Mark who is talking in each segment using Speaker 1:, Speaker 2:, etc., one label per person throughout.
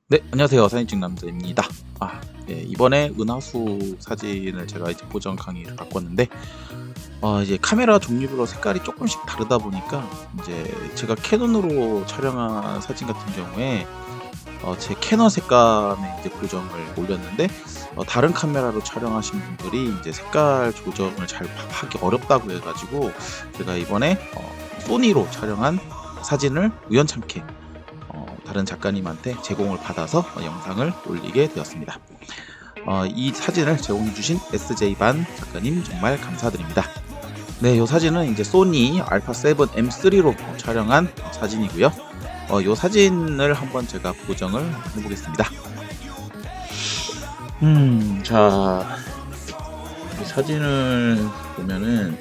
Speaker 1: 네, 안녕하세요. 사진찍 남자입니다. 예, 이번에 은하수 사진을 제가 이제 보정 강의를 바꿨는데, 이제 카메라 종류별로 색깔이 조금씩 다르다 보니까, 이제 제가 캐논으로 촬영한 사진 같은 경우에, 제 캐논 색감의 이제 보정을 올렸는데, 다른 카메라로 촬영하신 분들이 이제 색깔 조정을 잘 하기 어렵다고 해가지고, 제가 이번에 소니로 촬영한 사진을 우연찮게 다른 작가님한테 제공을 받아서 영상을 올리게 되었습니다. 이 사진을 제공해주신 SJ반 작가님 정말 감사드립니다. 네, 이 사진은 이제 소니 알파7 M3로 촬영한 사진이고요. 이 사진을 한번 제가 보정을 해보겠습니다. 자, 이 사진을 보면은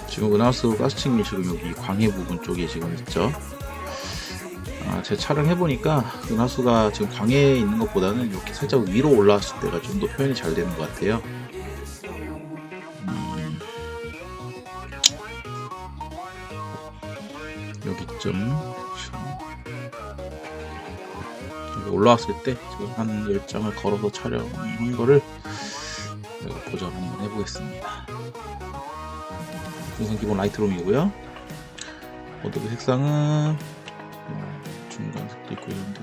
Speaker 1: 지금 은하수 가스층이 지금 여기 광해 부분 쪽에 지금 있죠. 제가 촬영해보니까 은하수가 지금 광해에 있는 것보다는 이렇게 살짝 위로 올라왔을 때가 좀 더 표현이 잘 되는 것 같아요. 여기쯤 여기 올라왔을 때 지금 한 10장을 걸어서 촬영한 거를 보정 한번 해보겠습니다. 우선 기본 라이트룸이고요. 어도비 색상은 중간색도 있고 이런데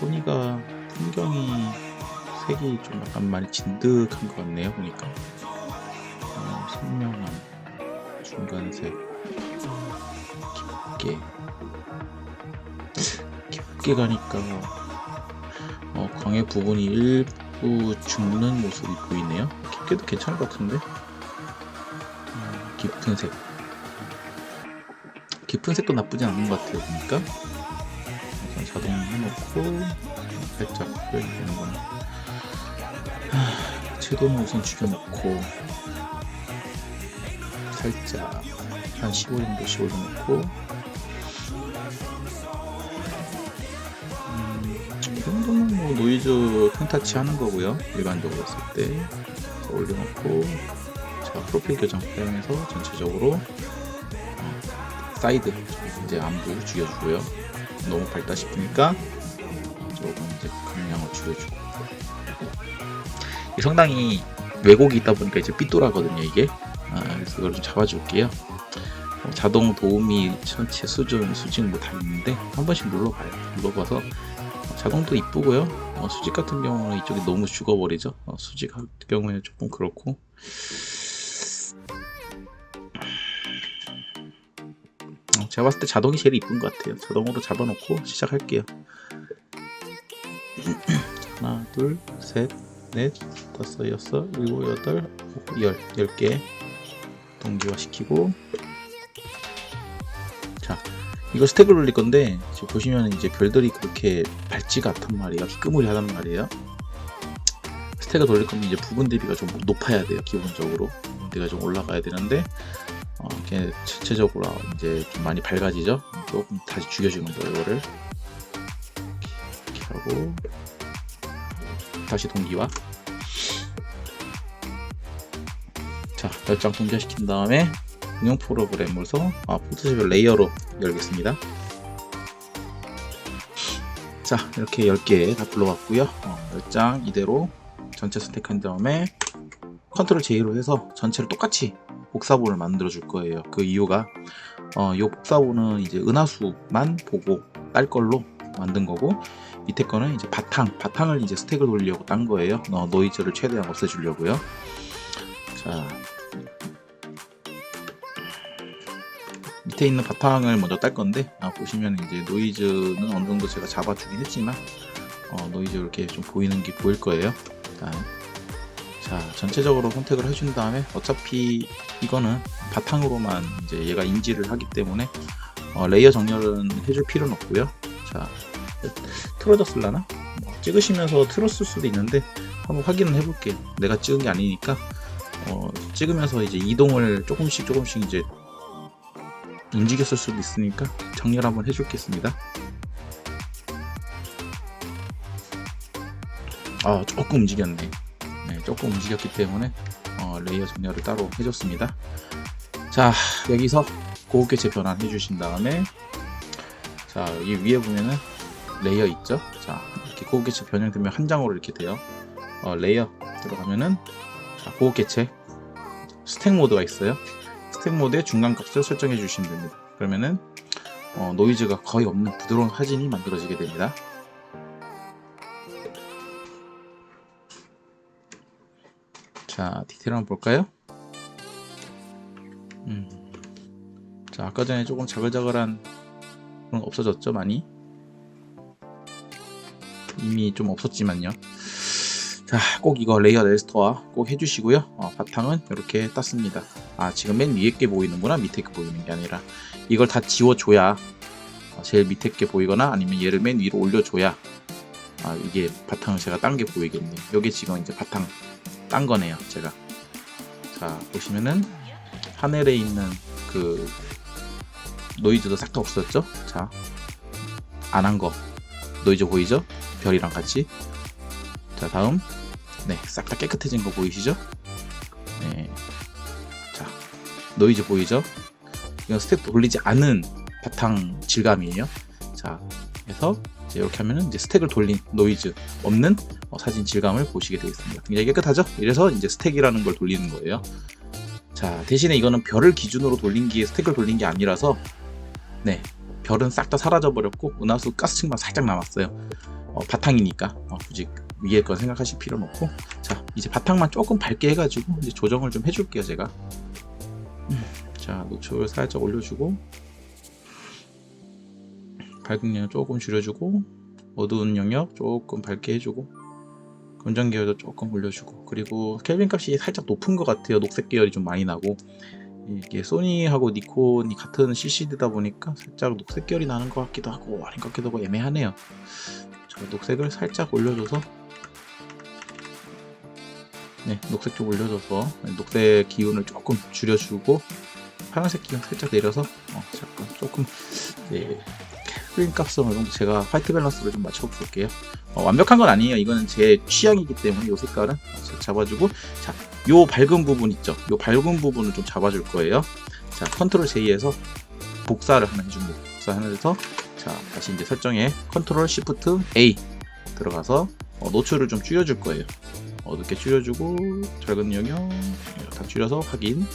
Speaker 1: 소니가 풍경이 색이 좀 약간 많이 진득한 것 같네요. 보니까 선명한 중간색 깊게 가니까 광해 부분이 일부 죽는 모습이 보이네요. 깊게도 괜찮을 것 같은데 깊은 색도 나쁘지 않은 것 같아요. 보니까 우선 자동 해놓고 살짝 표현이 되는구나. 채도는 우선 죽여놓고 살짝 한 15 정도씩 올려놓고 이 정도는 뭐 노이즈 펜타치 하는 거고요. 일반적으로 했을 때 올려놓고 자, 프로필 교정 사용해서 전체적으로 사이드 이제 안부 죽여주고요. 너무 밝다 싶으니까 조금 이제 감량을 죽여주고. 이 성당이 왜곡이 있다 보니까 이제 삐뚤하거든요. 이게 그래서 이걸 좀 잡아줄게요. 자동 도우미 전체 수준 수직 뭐 다 있는데 한 번씩 눌러봐요. 눌러봐서 자동도 이쁘고요. 수직 같은 경우는 이쪽이 너무 죽어버리죠. 수직 같은 경우에는 조금 그렇고. 제가 봤을 때 자동이 제일 이쁜 것 같아요. 자동으로 잡아놓고 시작할게요. 하나, 둘, 셋, 넷, 다섯, 여섯, 일곱, 여덟, 10개 동기화 시키고. 자, 이거 스택을 올릴 건데 지금 보시면 이제 별들이 그렇게 밝지가 않단 말이에요. 희끄무리하단 말이에요. 스택을 돌릴 거면 이제 부분 대비가 좀 높아야 돼요. 기본적으로 부분 대비가 좀 올라가야 되는데 이렇게 전체적으로 이제 좀 많이 밝아지죠. 조금 다시 죽여주는 거예요. 이거를 이렇게 하고 다시 동기화. 자, 10장 동기화시킨 다음에 응용 프로그램으로서 포토샵을 레이어로 열겠습니다. 자, 이렇게 10개 다 불러왔고요. 10장 이대로 전체 선택한 다음에 컨트롤 J로 해서 전체를 똑같이 복사본을 만들어 줄 거예요. 그 이유가 이 복사본은 이제 은하수만 보고 딸 걸로 만든 거고, 밑에 거는 이제 바탕을 이제 스택을 돌리려고 딴 거예요. 노이즈를 최대한 없애주려고요. 자, 밑에 있는 바탕을 먼저 딸 건데 보시면 이제 노이즈는 어느 정도 제가 잡아주긴 했지만 노이즈 이렇게 좀 보이는 게 보일 거예요. 자, 전체적으로 선택을 해준 다음에 어차피 이거는 바탕으로만 이제 얘가 인지를 하기 때문에 레이어 정렬은 해줄 필요는 없고요. 자, 틀어졌을라나? 찍으시면서 틀었을 수도 있는데 한번 확인을 해볼게요. 내가 찍은 게 아니니까 찍으면서 이제 이동을 조금씩 이제 움직였을 수도 있으니까 정렬 한번 해줄겠습니다. 조금 움직였네. 조금 움직였기 때문에 레이어 정렬을 따로 해줬습니다. 자, 여기서 고급 개체 변환 해주신 다음에 자, 여기 위에 보면은 레이어 있죠? 자, 이렇게 고급 개체 변형되면 한 장으로 이렇게 돼요. 레이어 들어가면은 자, 고급 개체 스택 모드가 있어요. 스택 모드의 중간 값을 설정해 주시면 됩니다. 그러면은 노이즈가 거의 없는 부드러운 사진이 만들어지게 됩니다. 자, 디테일 한번 볼까요? 자, 아까 전에 조금 자글자글한 그런 없어졌죠, 많이? 이미 좀 없었지만요. 자, 꼭 이거 레이어 레스터화 꼭 해주시고요. 바탕은 이렇게 땄습니다. 아, 지금 맨 위에 게 보이는구나. 밑에 게 보이는 게 아니라 이걸 다 지워줘야 제일 밑에 게 보이거나 아니면 얘를 맨 위로 올려줘야 이게 바탕을 제가 딴 게 보이겠네요. 여기 지금 이제 바탕 딴 거네요, 제가. 자, 보시면은 하늘에 있는 그 노이즈도 싹 다 없었죠? 자, 안 한 거 노이즈 보이죠? 별이랑 같이. 자, 다음 네, 싹 다 깨끗해진 거 보이시죠? 네. 자, 노이즈 보이죠? 이건 스텝 돌리지 않은 바탕 질감이에요. 자, 그래서 이제 이렇게 하면은 이제 스택을 돌린 노이즈 없는 사진 질감을 보시게 되겠습니다. 굉장히 깨끗하죠? 이래서 이제 스택이라는 걸 돌리는 거예요. 자, 대신에 이거는 별을 기준으로 돌린 게 스택을 돌린 게 아니라서 네, 별은 싹 다 사라져 버렸고 은하수 가스층만 살짝 남았어요. 바탕이니까 굳이 위에 건 생각하실 필요는 없고. 자, 이제 바탕만 조금 밝게 해가지고 이제 조정을 좀 해줄게요, 제가. 자, 노출 살짝 올려주고 밝은 영역 조금 줄여주고 어두운 영역 조금 밝게 해주고 검정 계열도 조금 올려주고, 그리고 켈빈 값이 살짝 높은 것 같아요. 녹색 계열이 좀 많이 나고, 이게 소니하고 니콘이 같은 CCD다 보니까 살짝 녹색 계열이 나는 것 같기도 하고 아닌 것 같기도 하고 애매하네요. 자, 녹색을 살짝 올려줘서 네, 녹색 좀 올려줘서 녹색 기운을 조금 줄여주고 파란색 기운 살짝 내려서 잠깐 조금 스크린 값은 어느 정도 제가 화이트 밸런스를 좀 맞춰볼게요. 완벽한 건 아니에요. 이거는 제 취향이기 때문에 이 색깔은 잡아주고, 자, 요 밝은 부분 있죠? 요 밝은 부분을 좀 잡아줄 거예요. 자, 컨트롤 J에서 복사를 하나 해줍니다. 복사 하나 해서 자, 다시 이제 설정에 컨트롤 시프트 A 들어가서 노출을 좀 줄여줄 거예요. 어둡게 줄여주고 작은 영역 다 줄여서 확인.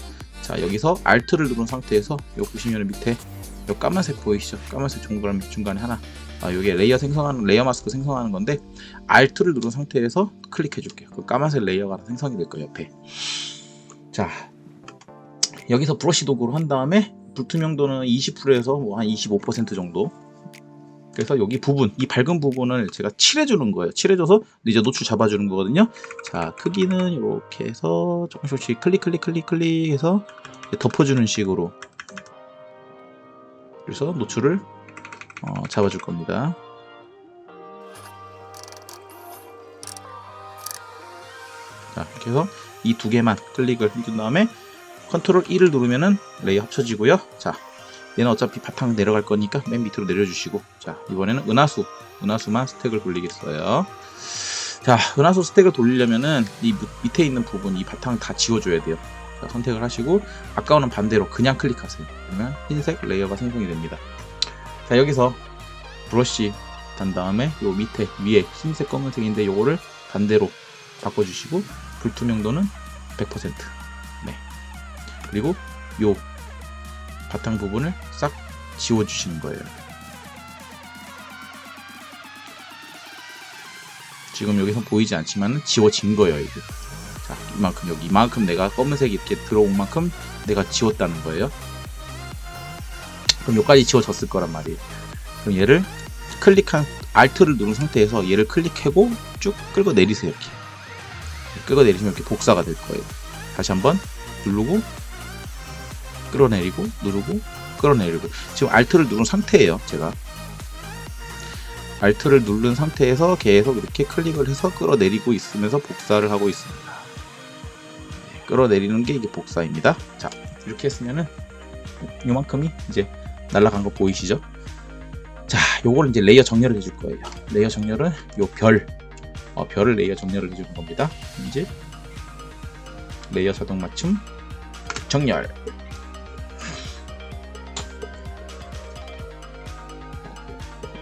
Speaker 1: 자, 여기서 Alt를 누른 상태에서 요 보시면 밑에 요 까만색 보이시죠? 까만색 동그라미 중간에 하나. 요게 레이어 생성하는, 레이어 마스크 생성하는 건데 Alt를 누른 상태에서 클릭해 줄게요. 그 까만색 레이어가 생성이 될 거예요, 옆에. 자, 여기서 브러쉬 도구로 한 다음에 불투명도는 20%에서 뭐 한 25% 정도. 그래서 여기 부분, 이 밝은 부분을 제가 칠해주는 거예요. 칠해줘서 이제 노출 잡아주는 거거든요. 자, 크기는 이렇게 해서 조금씩 클릭해서 덮어주는 식으로. 그래서 노출을 잡아줄 겁니다. 자, 이렇게 해서 이 두 개만 클릭을 해준 다음에 컨트롤 E를 누르면은 레이어 합쳐지고요. 자, 얘는 어차피 바탕 내려갈 거니까 맨 밑으로 내려주시고, 자, 이번에는 은하수만 스택을 돌리겠어요. 자, 은하수 스택을 돌리려면은 이 밑에 있는 부분, 이 바탕 다 지워줘야 돼요. 자, 선택을 하시고 아까와는 반대로 그냥 클릭하세요. 그러면 흰색 레이어가 생성이 됩니다. 자, 여기서 브러쉬 단 다음에 요 밑에 위에 흰색 검은색인데 요거를 반대로 바꿔주시고 불투명도는 100%. 네. 그리고 요 바탕 부분을 싹 지워주시는 거예요. 지금 여기서 보이지 않지만 지워진 거예요, 이게. 자, 이만큼, 여기 이만큼 내가 검은색이 이렇게 들어온 만큼 내가 지웠다는 거예요. 그럼 여기까지 지워졌을 거란 말이에요. 그럼 얘를 Alt를 누른 상태에서 얘를 클릭하고 쭉 끌고 내리세요. 이렇게 끌고 내리시면 이렇게 복사가 될 거예요. 다시 한번 누르고 끌어내리고 누르고 끌어내리고. 지금 Alt를 누른 상태예요. 제가 Alt를 누른 상태에서 계속 이렇게 클릭을 해서 끌어내리고 있으면서 복사를 하고 있습니다. 네, 끌어내리는 게 이게 복사입니다. 자, 이렇게 했으면은 요만큼이 이제 날아간 거 보이시죠? 자, 요걸 이제 레이어 정렬을 해줄 거예요. 레이어 정렬은 요 별을 레이어 정렬을 해주는 겁니다. 이제 레이어 자동 맞춤 정렬.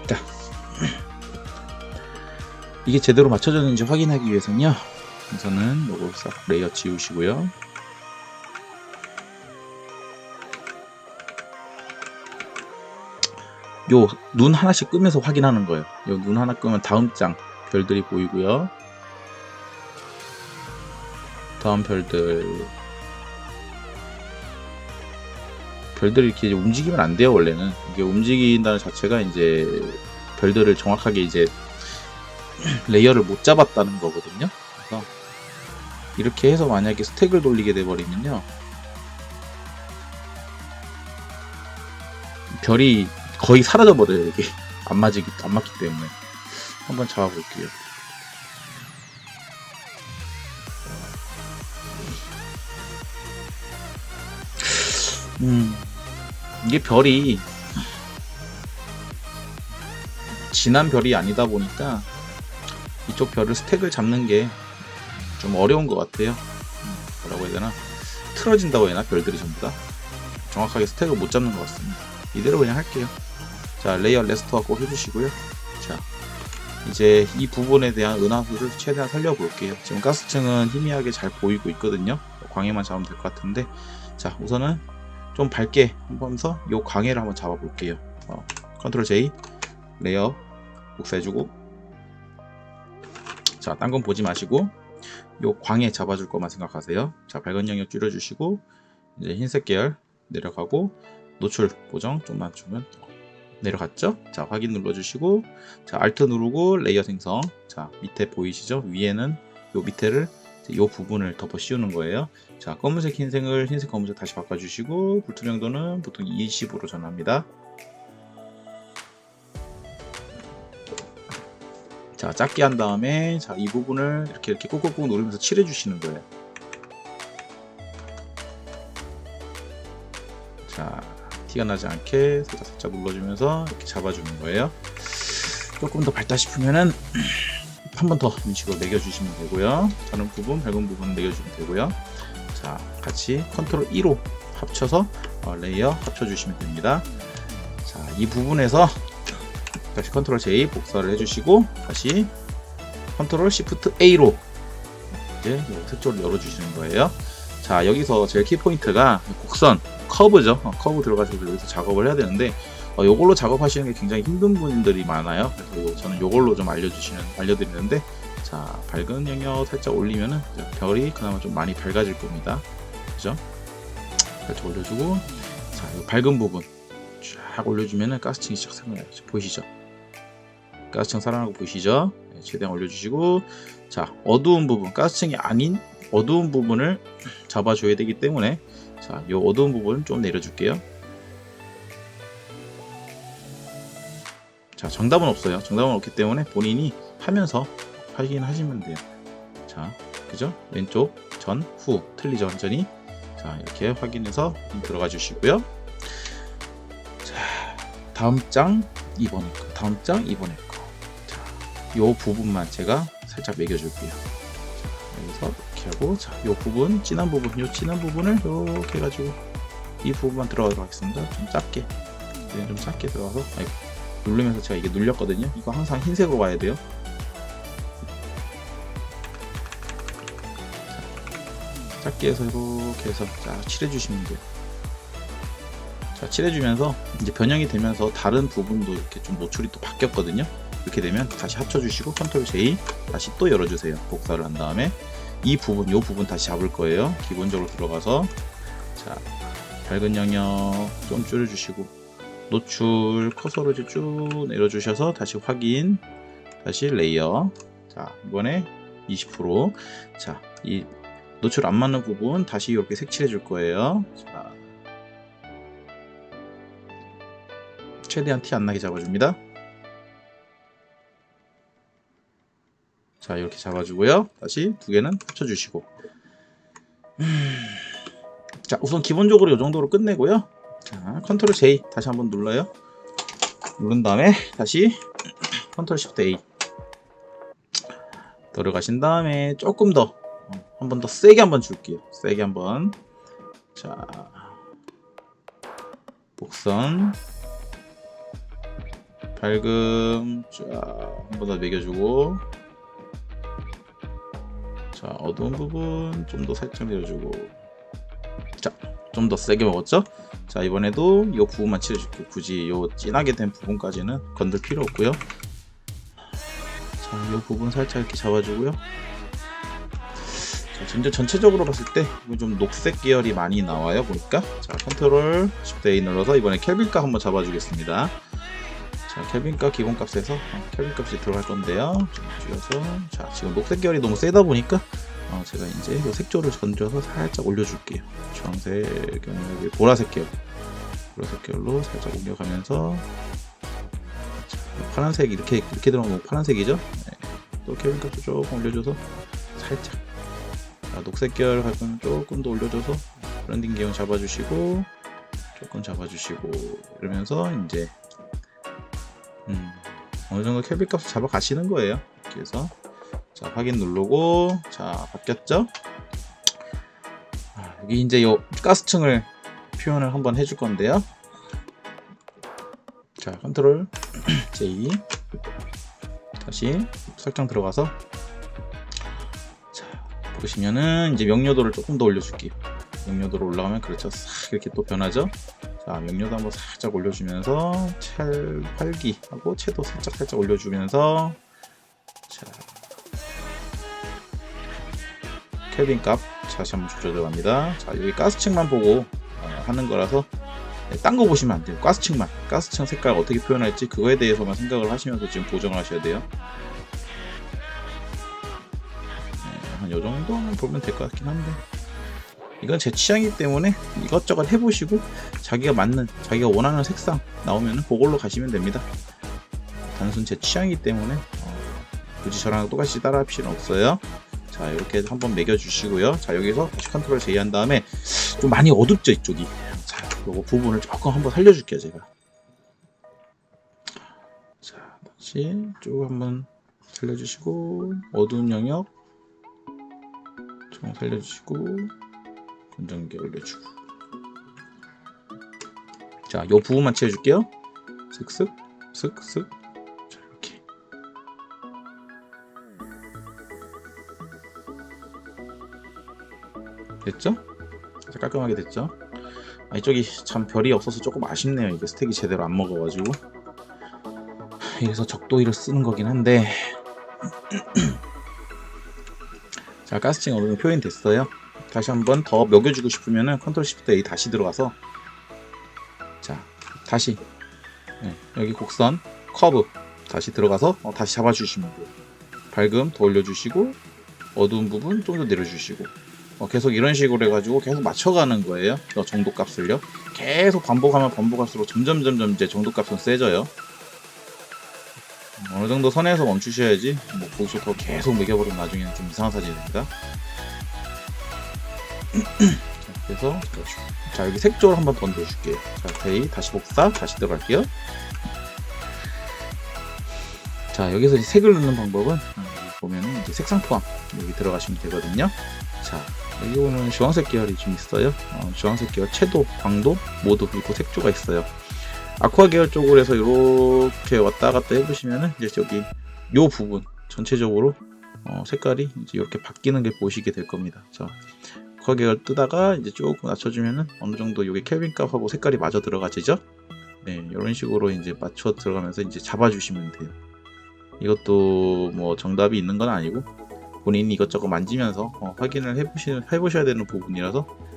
Speaker 1: 자, 이게 제대로 맞춰졌는지 확인하기 위해서는요, 우선은 요거 싹 레이어 지우시고요. 요 눈 하나씩 끄면서 확인하는 거예요. 요 눈 하나 끄면 다음 장 별들이 보이고요. 다음 별들이 이렇게 움직이면 안 돼요. 원래는 이게 움직인다는 자체가 이제 별들을 정확하게 이제 레이어를 못 잡았다는 거거든요. 그래서 이렇게 해서 만약에 스택을 돌리게 돼 버리면요, 별이 거의 사라져 버려요. 이게 안 맞기 때문에. 한번 잡아 볼게요. 이게 별이 진한 별이 아니다 보니까 이쪽 별을 스택을 잡는 게 좀 어려운 것 같아요. 뭐라고 해야 되나, 틀어진다고 해야 되나, 별들이 전부 다 정확하게 스택을 못 잡는 것 같습니다. 이대로 그냥 할게요. 자, 레이어 레스토어 꼭 해주시고요. 자, 이제 이 부분에 대한 은하수를 최대한 살려볼게요. 지금 가스층은 희미하게 잘 보이고 있거든요. 광해만 잡으면 될 것 같은데, 자, 우선은 좀 밝게 한번서 이 광해를 한번 잡아볼게요. 컨트롤 J, 레이어 복사해주고, 자, 딴 건 보지 마시고 요 광해 잡아줄 것만 생각하세요. 자, 밝은 영역 줄여주시고, 이제 흰색 계열 내려가고, 노출 보정 좀만 주면 내려갔죠? 자, 확인 눌러주시고, 자, Alt 누르고 레이어 생성. 자, 밑에 보이시죠? 위에는 요 밑에를, 요 부분을 덮어 씌우는 거예요. 자, 검은색 흰색을 흰색 검은색 다시 바꿔주시고, 불투명도는 보통 20으로 전합니다. 자, 작게 한 다음에, 자, 이 부분을 이렇게 꾹꾹꾹 누르면서 칠해 주시는 거예요. 자, 티가 나지 않게 살짝 눌러주면서 이렇게 잡아주는 거예요. 조금 더 밝다 싶으면은 한 번 더 이런 식으로 매겨주시면 되고요. 다른 부분, 밝은 부분 매겨주면 되고요. 자, 같이 컨트롤 2로 합쳐서 레이어 합쳐주시면 됩니다. 자, 이 부분에서 다시 컨트롤 J 복사를 해주시고, 다시 컨트롤 시프트 A로 이제 색조를 열어주시는 거예요. 자, 여기서 제일 키포인트가 곡선, 커브죠. 커브 들어가서 여기서 작업을 해야 되는데, 요걸로 작업하시는 게 굉장히 힘든 분들이 많아요. 그래서 저는 요걸로 좀 알려드리는데, 자, 밝은 영역 살짝 올리면은 별이 그나마 좀 많이 밝아질 겁니다. 그죠? 살짝 올려주고, 자, 이 밝은 부분 쫙 올려주면은 가스층이 쫙 생겨나요. 보이시죠? 가스층 살아나고 보이시죠? 네, 최대한 올려주시고, 자, 어두운 부분, 가스층이 아닌 어두운 부분을 잡아줘야 되기 때문에, 자, 이 어두운 부분을 좀 내려줄게요. 자, 정답은 없어요. 정답은 없기 때문에 본인이 하면서 확인하시면 돼요. 자, 그죠? 왼쪽 전, 후 틀리죠, 완전히. 자, 이렇게 확인해서 들어가 주시고요. 자, 다음 장 이번에 거, 다음 장 이번에 거. 자, 요 부분만 제가 살짝 매겨줄게요. 자, 여기서 이렇게 하고, 자, 요 부분, 진한 부분, 요 진한 부분을 이렇게 해가지고 이 부분만 들어가도록 하겠습니다. 좀 작게, 좀 작게 들어가서, 아이고, 누르면서 제가 이게 눌렸거든요. 이거 항상 흰색으로 와야 돼요. 자, 작게 해서 이렇게 해서 쫙 칠해주시면 돼요. 자, 칠해주면서 이제 변형이 되면서 다른 부분도 이렇게 좀 노출이 또 바뀌었거든요. 이렇게 되면 다시 합쳐주시고 컨트롤 J 다시 또 열어주세요. 복사를 한 다음에 이 부분, 요 부분 다시 잡을 거예요. 기본적으로 들어가서, 자, 밝은 영역 좀 줄여주시고, 노출 커서로 이제 쭉 내려주셔서 다시 확인, 다시 레이어. 자, 이번에 20%. 자, 이 노출 안 맞는 부분 다시 이렇게 색칠해 줄 거예요. 자, 최대한 티 안 나게 잡아줍니다. 자, 이렇게 잡아주고요. 다시 두 개는 합쳐주시고. 자, 우선 기본적으로 이 정도로 끝내고요. 자, 컨트롤 J 다시 한번 눌러요. 누른 다음에 다시 컨트롤 시프트 A 들어가신 다음에 조금 더 한 번 더 세게 한번 줄게요. 세게 한번. 자, 곡선 밝음 쫙 한 번 더 매겨주고, 자, 어두운 부분 좀 더 살짝 내려주고. 자, 좀 더 세게 먹었죠? 자, 이번에도 이 부분만 칠해줄게요. 굳이 이 진하게 된 부분까지는 건들 필요 없고요. 자, 이 부분 살짝 이렇게 잡아주고요. 자, 전체적으로 봤을 때 좀 녹색 계열이 많이 나와요, 보니까. 자, 컨트롤 Shift A 눌러서 이번에 켈빈 값 한번 잡아주겠습니다. 자, 켈빈 값 기본 값에서 켈빈 값이 들어갈 건데요. 좀 줄여서. 자, 지금 녹색 계열이 너무 세다 보니까 제가 이제 이 색조를 던져서 살짝 올려줄게요. 주황색, 여기 보라색 계열. 보라색 계열로 살짝 올려가면서. 자, 파란색 이렇게 들어가면 파란색이죠? 네. 또 켈빈 값도 조금 올려줘서 살짝. 자, 녹색 계열 갈 거면 조금 더 올려줘서 브랜딩 계열 잡아주시고 조금 잡아주시고 이러면서 이제 어느 정도 켈빈 값을 잡아 가시는 거예요. 이렇게 해서 자, 확인 누르고 자, 바뀌었죠? 여기 이제 요 가스층을 표현을 한번 해줄 건데요. 자, 컨트롤 J 다시 설정 들어가서 자, 보시면은 이제 명료도를 조금 더 올려줄게요. 명료도로 올라가면 그렇죠. 싹 이렇게 또 변하죠. 자, 명료도 한번 살짝 올려주면서 활기하고 채도 살짝 올려주면서 자, 켈빈 값 다시 한번 조절 들어갑니다. 자, 여기 가스층만 보고 하는 거라서 딴 거 보시면 안 돼요. 가스층만, 가스층 색깔 어떻게 표현할지 그거에 대해서만 생각을 하시면서 지금 보정을 하셔야 돼요. 한 요 정도만 보면 될 것 같긴 한데 이건 제 취향이기 때문에 이것저것 해보시고 자기가 맞는, 자기가 원하는 색상 나오면 그걸로 가시면 됩니다. 단순 제 취향이기 때문에 굳이 저랑 똑같이 따라 할 필요는 없어요. 자, 이렇게 한번 매겨주시고요. 자, 여기서 다시 컨트롤 J 한 다음에 좀 많이 어둡죠, 이쪽이. 자, 요거 부분을 조금 한번 살려줄게요, 제가. 자, 다시 쭉 한번 살려주시고 어두운 영역 좀 살려주시고 건전기 올려주고. 자, 요 부분만 채워줄게요. 슥슥 슥슥. 자, 이렇게 됐죠? 자, 깔끔하게 됐죠? 이쪽이 참 별이 없어서 조금 아쉽네요. 이게 스택이 제대로 안 먹어가지고. 그래서 적도기를 쓰는 거긴 한데 자, 가스층 어느 정도 표현이 됐어요. 다시 한번 더 먹여주고 싶으면은 컨트롤 Shift A 다시 들어가서 자, 다시 여기 곡선 커브 다시 들어가서 다시 잡아주시면 돼요. 밝음 더 올려주시고 어두운 부분 좀 더 내려주시고 계속 이런 식으로 해가지고 계속 맞춰가는 거예요. 정도 값을요. 계속 반복할수록 점점 이제 정도 값은 세져요. 어느 정도 선에서 멈추셔야지 뭐 거기서 더 계속 매겨버리면 나중에는 좀 이상한 사진이 됩니다. 자, 그래서 자, 여기 색조를 한번 더 넣어줄게요. 자, 데이 다시 복사 다시 들어갈게요. 자, 여기서 색을 넣는 방법은 보면은 이제 색상 포함 여기 들어가시면 되거든요. 자, 여기 보면 주황색 계열이 좀 있어요. 주황색 계열 채도, 광도 모두 그리고 색조가 있어요. 아쿠아 계열 쪽으로 해서 이렇게 왔다 갔다 해보시면은 이제 여기 요 부분 전체적으로 색깔이 이제 이렇게 바뀌는 게 보시게 될 겁니다. 자, 아쿠아 계열 뜨다가 이제 조금 낮춰주면은 어느 정도 여기 켈빈 값하고 색깔이 맞아 들어가지죠. 네, 이런 식으로 이제 맞춰 들어가면서 이제 잡아주시면 돼요. 이것도 뭐 정답이 있는 건 아니고 본인이 이것저것 만지면서 확인을 해보셔야 되는 부분이라서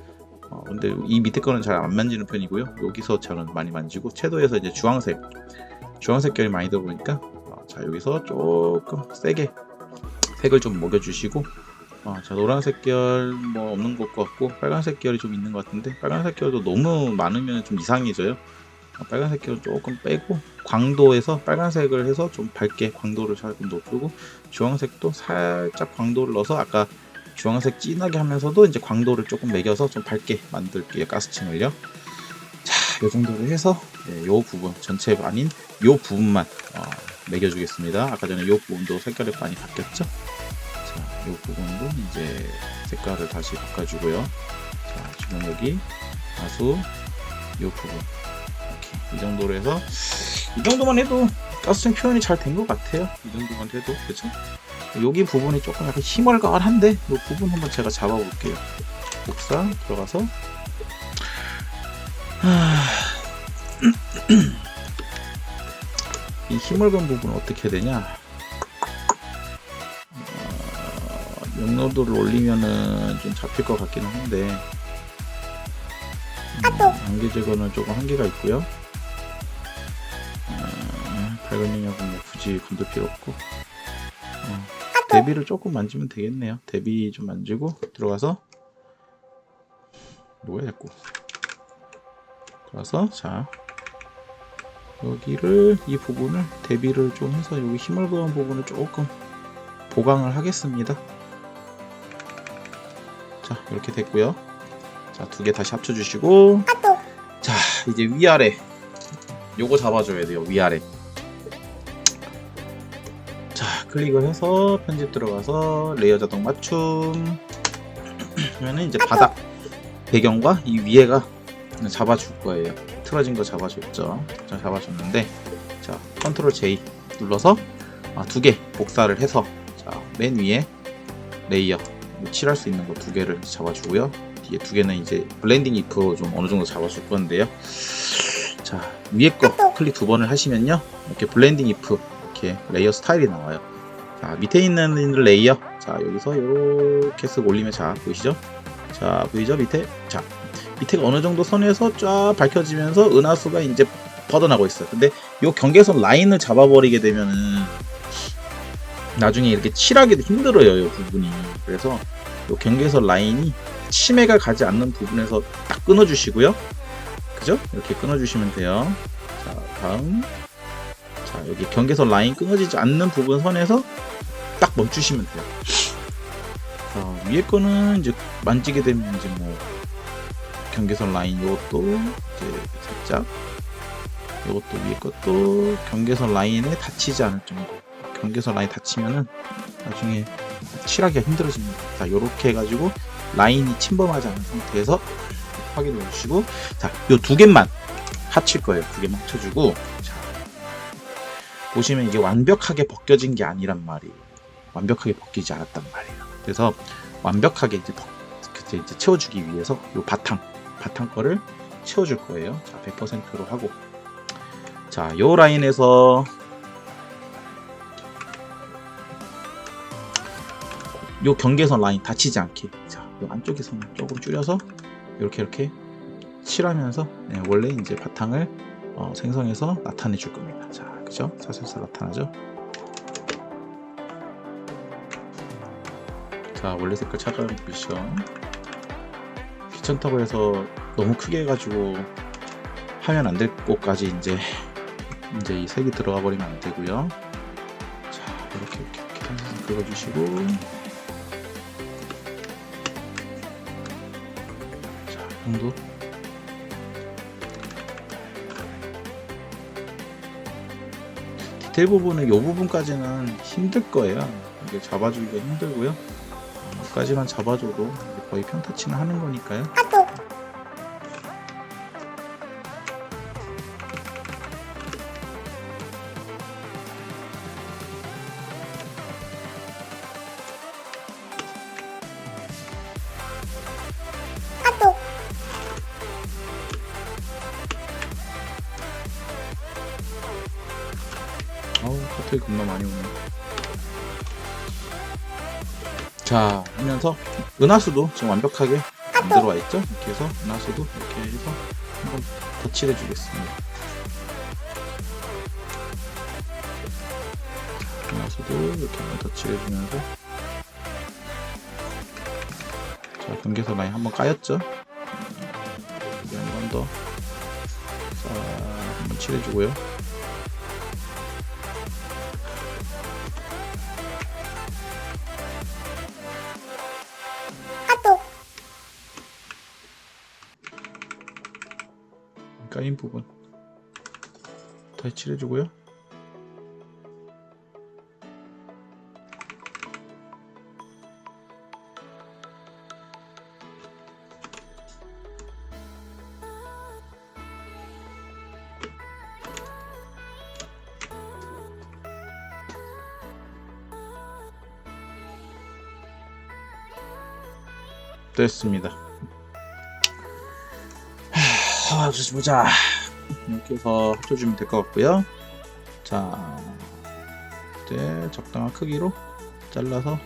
Speaker 1: 근데 이 밑에 거는 잘 안 만지는 편이고요. 여기서 저는 많이 만지고 채도에서 이제 주황색 계열이 많이 들어보니까 자, 여기서 조금 세게 색을 좀 먹여주시고 자, 노란색 계열 뭐 없는 것 같고 빨간색 계열이 좀 있는 것 같은데 빨간색 계열도 너무 많으면 좀 이상해져요. 빨간색 계열 조금 빼고 광도에서 빨간색을 해서 좀 밝게 광도를 조금 높이고 주황색도 살짝 광도를 넣어서 아까 주황색 진하게 하면서도 이제 광도를 조금 매겨서 좀 밝게 만들게요. 가스층을요. 자, 이 정도로 해서 요 부분 전체 아닌 요 부분만 매겨주겠습니다. 아까 전에 요 부분도 색깔이 많이 바뀌었죠. 자, 요 부분도 이제 색깔을 다시 바꿔주고요. 자, 지금 여기 다수 요 부분 이렇게 이 정도로 해서 이 정도만 해도 가스층 표현이 잘 된 것 같아요. 이 정도만 해도 그렇죠? 여기 부분이 조금 약간 희멀가을한데 이 부분 한번 제가 잡아볼게요. 복사 들어가서 이 희멀건 부분은 어떻게 해야 되냐? 명로도를 올리면은 좀 잡힐 것 같기는 한데 안개 제거는 조금 한계가 있고요. 밝은 영역은 뭐 굳이 건들 필요 없고 대비를 조금 만지면 되겠네요. 대비 좀 만지고 들어가서 뭐야 자꾸 들어가서 자 여기를 이 부분을 대비를 좀 해서 여기 힘을 그은 부분을 조금 보강을 하겠습니다. 자 이렇게 됐고요. 자 두 개 다시 합쳐주시고 자 이제 위아래 요거 잡아줘야 돼요. 위아래 자 클릭을 해서 편집 들어가서 레이어 자동 맞춤 그러면은 이제 바닥 배경과 이 위에가 잡아줄 거예요. 틀어진 거 잡아줬죠. 자 잡아줬는데 자 컨트롤 J 눌러서 두 개 복사를 해서 자 맨 위에 레이어 칠할 수 있는 거 두 개를 잡아주고요. 뒤에 두 개는 이제 블렌딩 이프로 좀 어느 정도 잡아줄 건데요. 자 위에 거 클릭 두 번을 하시면요 이렇게 블렌딩 이프 이렇게 레이어 스타일이 나와요. 자 밑에 있는 레이어 자 여기서 이렇게 쓱 올리면 자 보이시죠? 자 보이죠? 밑에가 어느 정도 선에서 쫙 밝혀지면서 은하수가 이제 뻗어나고 있어요. 근데 이 경계선 라인을 잡아버리게 되면은 나중에 이렇게 칠하기도 힘들어요, 이 부분이. 그래서 이 경계선 라인이 침해가 가지 않는 부분에서 딱 끊어주시고요. 그죠? 이렇게 끊어주시면 돼요. 자, 다음. 자, 여기 경계선 라인 끊어지지 않는 부분 선에서 딱 멈추시면 돼요. 자, 위에 거는 이제 만지게 되면 이제 뭐 경계선 라인 이것도 이제 살짝 이것도 위에 것도 경계선 라인에 닿히지 않을 정도. 경계선 라인 닿히면은 나중에 칠하기가 힘들어집니다. 자, 요렇게 해가지고 라인이 침범하지 않은 상태에서 확인해 주시고, 자, 요 두 개만 합칠 거예요. 두 개만 합쳐주고, 자, 보시면 이게 완벽하게 벗겨진 게 아니란 말이에요. 완벽하게 벗기지 않았단 말이에요. 그래서 완벽하게 이제 채워주기 위해서 요 바탕 거를 채워줄 거예요. 자, 100%로 하고, 자, 요 라인에서 요 경계선 라인 닫히지 않게 자, 요 안쪽에 선 조금 줄여서 이렇게 칠하면서 원래 이제 바탕을 생성해서 나타내 줄 겁니다. 자, 그죠? 살살 나타나죠? 자, 원래 색깔 차가운 미션 귀찮다고 해서 너무 크게 해가지고 하면 안 될 곳까지 이제 이 색이 들어가 버리면 안 되고요. 자, 이렇게 긁어주시고. 정도 디테일 부분은 이 부분까지는 힘들 거예요. 이게 잡아주기가 힘들고요. 여기까지만 잡아줘도 거의 평타치는 하는 거니까요. 카톡이 겁나 많이 오네. 자, 하면서 은하수도 지금 완벽하게 안 들어와 있죠? 이렇게 해서 은하수도 이렇게 해서 한번 더 칠해 주겠습니다. 은하수도 이렇게 한번 더 칠해 주면서 자, 경계선 라인 한번 까였죠? 여기 한번 더 한번 칠해 주고요. 까인 부분 다시 칠해주고요. 됐습니다. 다시 보자. 이렇게 해서 합쳐주면 될 것 같고요. 자, 이제 적당한 크기로 잘라서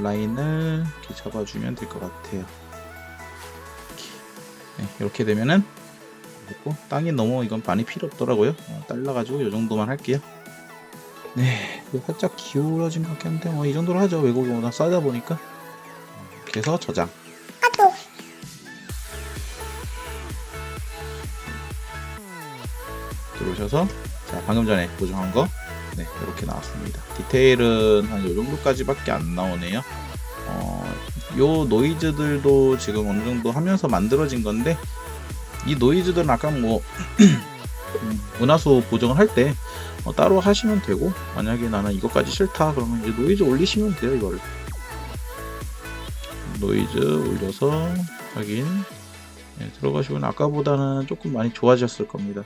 Speaker 1: 라인을 이렇게 잡아주면 될 것 같아요. 네, 이렇게 되면은 됐고, 땅이 너무 이건 많이 필요 없더라고요. 잘라가지고 이 정도만 할게요. 네, 살짝 기울어진 것 같긴 한데 이 정도로 하죠. 외국이 워낙 싸다 보니까. 이렇게 해서 저장. 들어오셔서, 자, 방금 전에 보정한 거, 네, 이렇게 나왔습니다. 디테일은 한 이 정도까지밖에 안 나오네요. 요 노이즈들도 지금 어느 정도 하면서 만들어진 건데, 이 노이즈들은 아까 뭐 은하수 보정을 할 때 따로 하시면 되고, 만약에 나는 이것까지 싫다 그러면 이제 노이즈 올리시면 돼요. 이거를 노이즈 올려서 확인. 네, 들어가시면 아까보다는 조금 많이 좋아졌을 겁니다.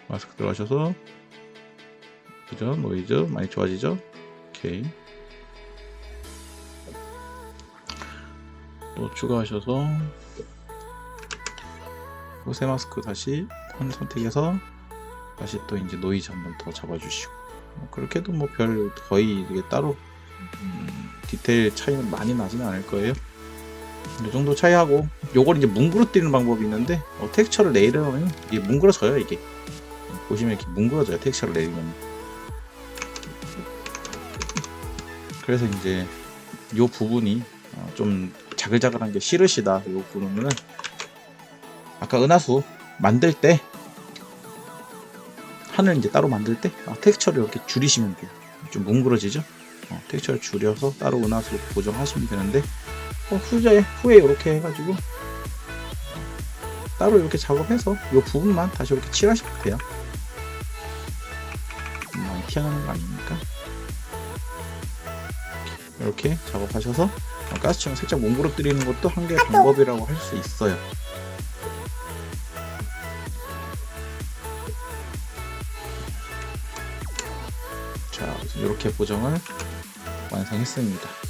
Speaker 1: 마스크 들어가셔서, 그죠? 노이즈 많이 좋아지죠? 오케이. 또 추가하셔서 새 마스크 다시 선택해서 다시 또 이제 노이즈 한번 더 잡아주시고, 그렇게 해도 뭐 별 거의 이게 따로 디테일 차이는 많이 나지는 않을 거예요. 이 정도 차이하고, 요걸 이제 뭉그러뜨리는 방법이 있는데, 텍스처를 내리면 이게 뭉그러져요. 이게 보시면 이렇게 뭉그러져요. 텍스처를 내리면. 그래서 이제 요 부분이 좀 자글자글한 게 싫으시다. 요 부분은 아까 은하수 만들 때, 하늘 이제 따로 만들 때 텍스처를 이렇게 줄이시면 돼요. 좀 뭉그러지죠? 텍스처를 줄여서 따로 은하수 보정하시면 되는데, 후에 이렇게 해가지고 따로 이렇게 작업해서 이 부분만 다시 이렇게 칠하시면 돼요. 많이 튀어나오는 거 아닙니까? 이렇게 작업하셔서 가스처럼 살짝 뭉그러뜨리는 것도 한 개의 방법이라고 할 수 있어요. 자, 이렇게 보정을 완성했습니다.